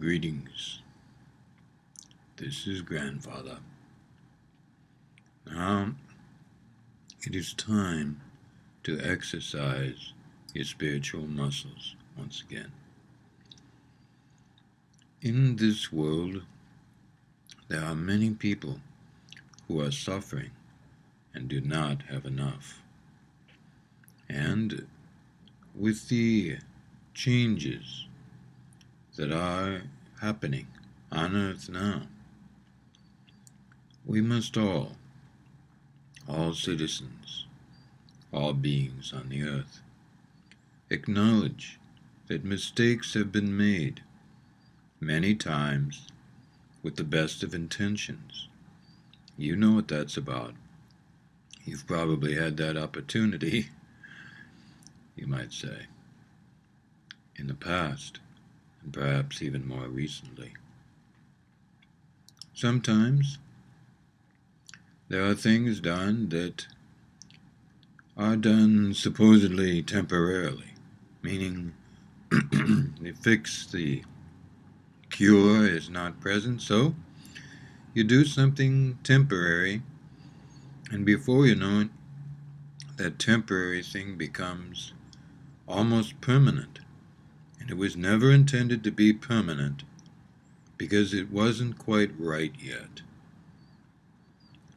Greetings. This is Grandfather. Now, it is time to exercise your spiritual muscles once again. In this world, there are many people who are suffering and do not have enough. And with the changes that are happening on earth now, we must all citizens, all beings on the earth, acknowledge that mistakes have been made many times with the best of intentions. You know what that's about. You've probably had that opportunity, you might say, in the past, and perhaps even more recently. Sometimes there are things done that are done supposedly temporarily, meaning the fix, the cure is not present, so you do something temporary, and before you know it, that temporary thing becomes almost permanent. And it was never intended to be permanent because it wasn't quite right yet.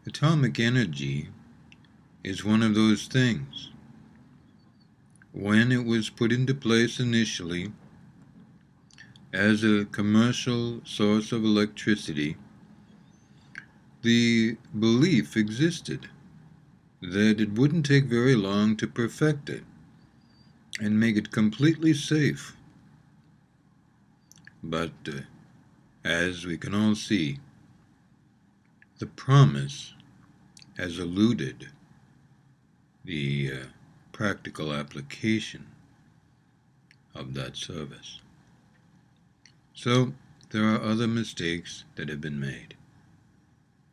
Atomic energy is one of those things. When it was put into place initially as a commercial source of electricity, the belief existed that it wouldn't take very long to perfect it and make it completely safe. But as we can all see, the promise has eluded the practical application of that service. So there are other mistakes that have been made.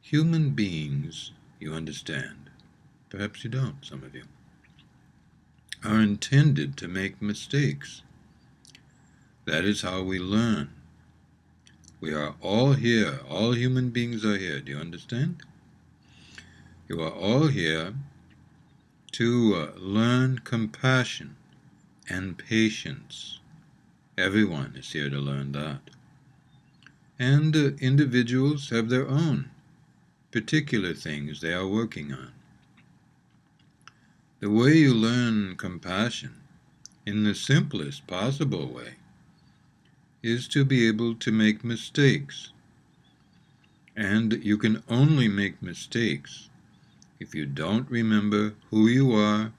Human beings, you understand, perhaps you don't, some of you, are intended to make mistakes. That is how we learn. We are all here. All human beings are here. Do you understand? You are all here to learn compassion and patience. Everyone is here to learn that. And individuals have their own particular things they are working on. The way you learn compassion, in the simplest possible way, is to be able to make mistakes. And you can only make mistakes if you don't remember who you are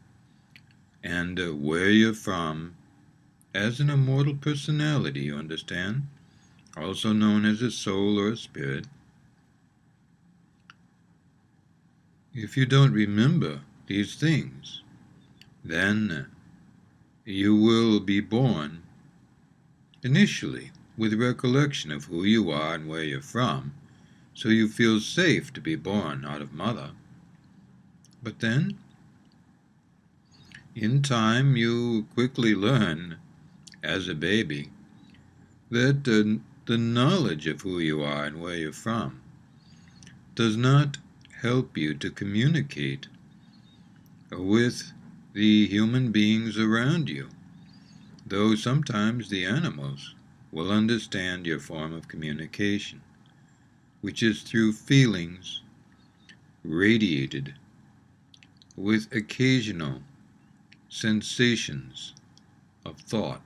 and where you're from as an immortal personality, you understand? Also known as a soul or a spirit. If you don't remember these things, then you will be born initially with recollection of who you are and where you're from, so you feel safe to be born out of mother. But then, in time, you quickly learn, as a baby, that the knowledge of who you are and where you're from does not help you to communicate with the human beings around you, though sometimes the animals will understand your form of communication, which is through feelings radiated with occasional sensations of thought.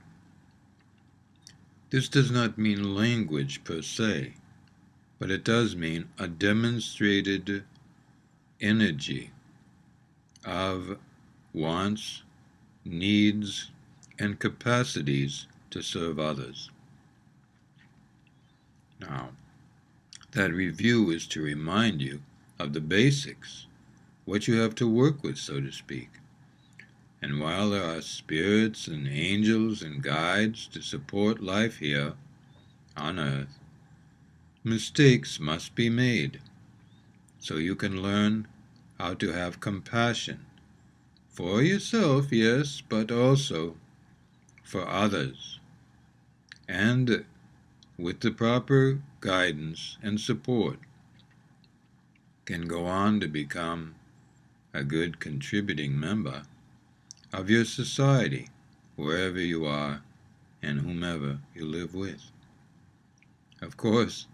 This does not mean language per se, but it does mean a demonstrated energy of wants, needs, and capacities to serve others. Now, that review is to remind you of the basics, what you have to work with, so to speak. And while there are spirits and angels and guides to support life here on earth, mistakes must be made so you can learn how to have compassion for yourself, yes, but also for others. And with the proper guidance and support, can go on to become a good contributing member of your society, wherever you are and whomever you live with. Of course,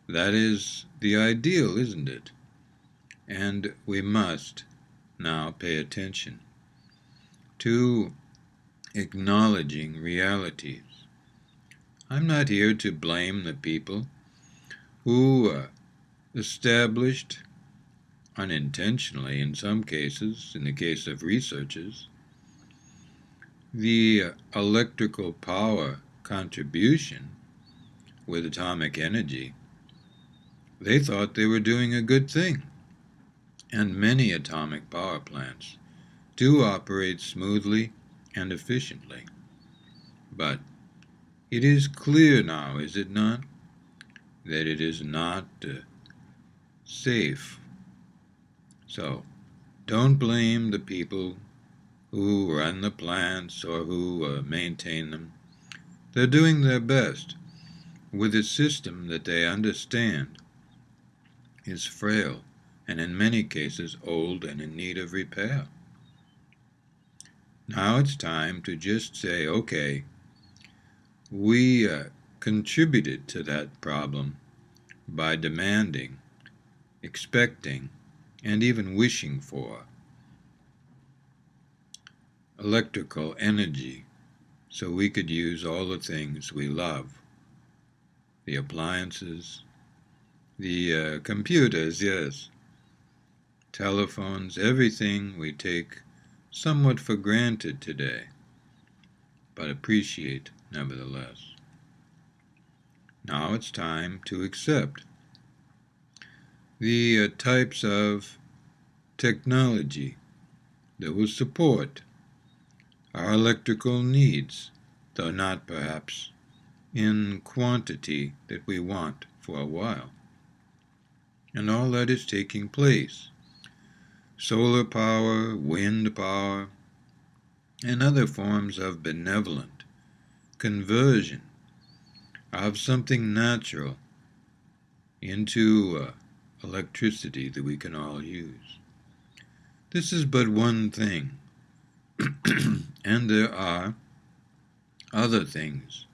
that is the ideal, isn't it? And we must now pay attention to acknowledging realities. I'm not here to blame the people who established, unintentionally in some cases, in the case of researchers, the electrical power contribution with atomic energy. They thought they were doing a good thing. And many atomic power plants do operate smoothly and efficiently. But it is clear now, is it not, that it is not safe. So don't blame the people who run the plants or who maintain them. They're doing their best with a system that they understand is frail and in many cases old and in need of repair. Now it's time to just say, okay, we contributed to that problem by demanding, expecting, and even wishing for electrical energy so we could use all the things we love. The appliances, the computers, yes, telephones, everything we take somewhat for granted today, but appreciate nevertheless. Now it's time to accept the types of technology that will support our electrical needs, though not perhaps in quantity that we want for a while. And all that is taking place. Solar power, wind power, and other forms of benevolent conversion of something natural into electricity that we can all use. This is but one thing, and there are other things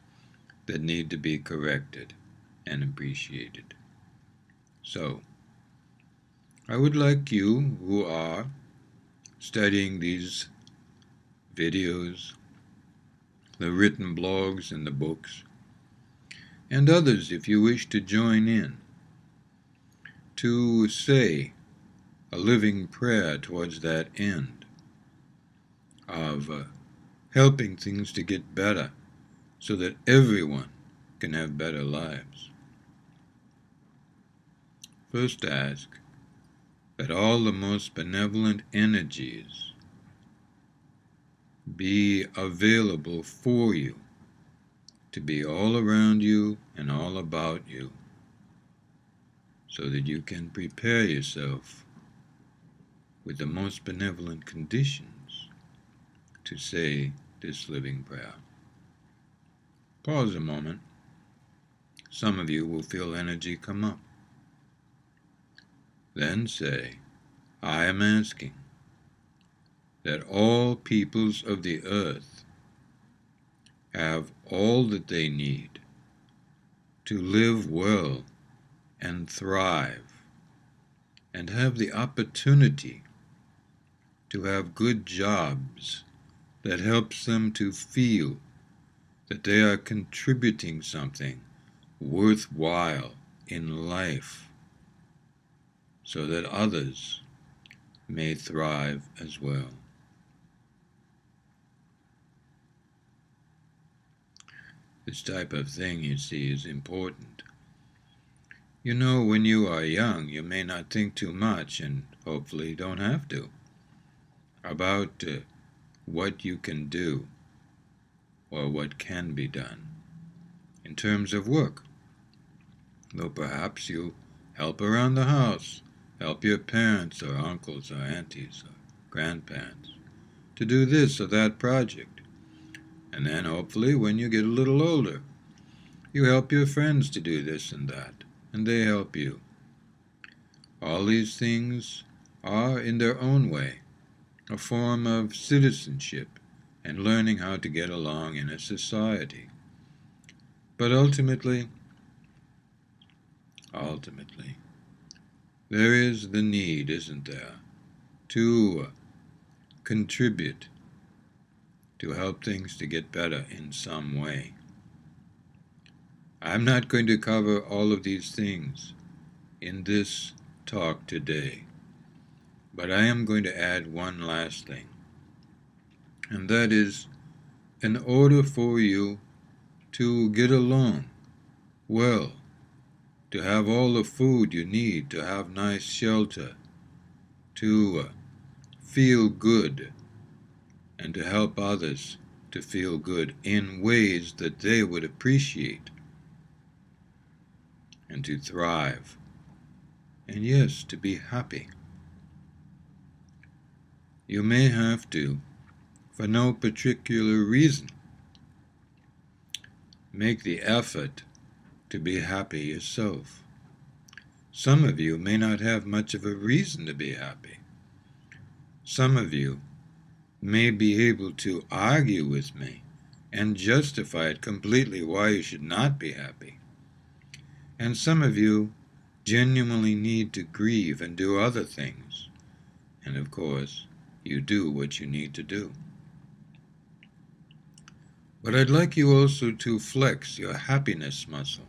that need to be corrected and appreciated. So, I would like you who are studying these videos, the written blogs and the books, and others if you wish to join in, to say a living prayer towards that end of helping things to get better so that everyone can have better lives. First ask that all the most benevolent energies be available for you, to be all around you and all about you, so that you can prepare yourself with the most benevolent conditions to say this living prayer. Pause a moment. Some of you will feel energy come up. Then say, I am asking that all peoples of the earth have all that they need to live well and thrive, and have the opportunity to have good jobs that helps them to feel that they are contributing something worthwhile in life, so that others may thrive as well. This type of thing, you see, is important. You know, when you are young, you may not think too much, and hopefully don't have to, about what you can do or what can be done in terms of work. Though perhaps you help around the house, help your parents or uncles or aunties or grandparents to do this or that project. And then hopefully when you get a little older, You help your friends to do this and that, and they help you. All these things are, in their own way, a form of citizenship and learning how to get along in a society. But ultimately, there is the need, isn't there, to contribute to help things to get better in some way. I'm not going to cover all of these things in this talk today, but I am going to add one last thing, and that is, in order for you to get along well, to have all the food you need, to have nice shelter, to feel good, and to help others to feel good in ways that they would appreciate, and to thrive, and yes, to be happy. You may have to, for no particular reason, make the effort to be happy yourself. Some of you may not have much of a reason to be happy. Some of you may be able to argue with me and justify it completely why you should not be happy. And some of you genuinely need to grieve and do other things. And of course, you do what you need to do. But I'd like you also to flex your happiness muscle.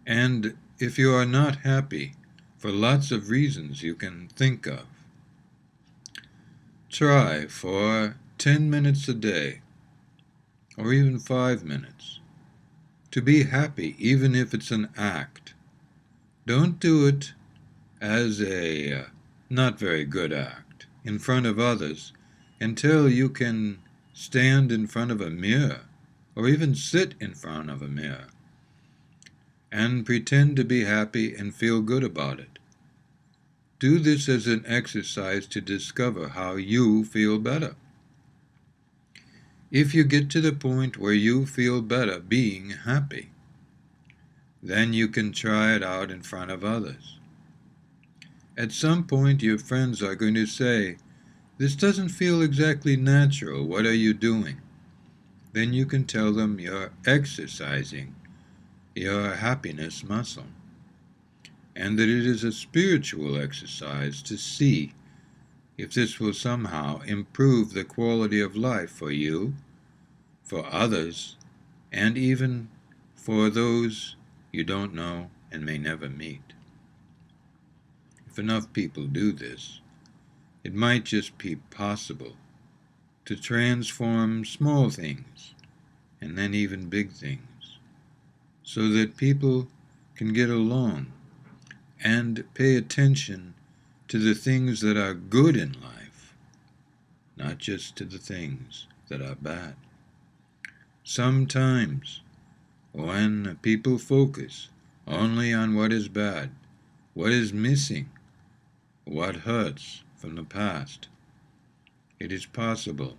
And if you are not happy for lots of reasons you can think of, try for 10 minutes a day, or even 5 minutes, to be happy, even if it's an act. Don't do it as a not very good act in front of others until you can stand in front of a mirror, or even sit in front of a mirror, and pretend to be happy and feel good about it. Do this as an exercise to discover how you feel better. If you get to the point where you feel better being happy, then you can try it out in front of others. At some point, your friends are going to say, "This doesn't feel exactly natural. What are you doing?" Then you can tell them you're exercising your happiness muscle, and that it is a spiritual exercise to see if this will somehow improve the quality of life for you, for others, and even for those you don't know and may never meet. If enough people do this, it might just be possible to transform small things and then even big things, so that people can get along and pay attention to the things that are good in life, not just to the things that are bad. Sometimes, when people focus only on what is bad, what is missing, what hurts from the past, it is possible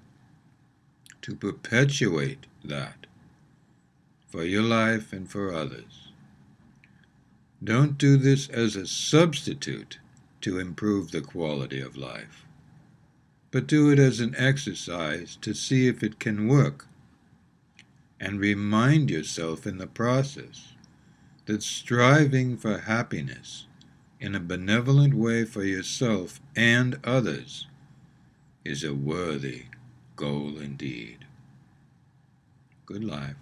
to perpetuate that for your life and for others. Don't do this as a substitute to improve the quality of life, but do it as an exercise to see if it can work, and remind yourself in the process that striving for happiness in a benevolent way for yourself and others is a worthy goal indeed. Good life.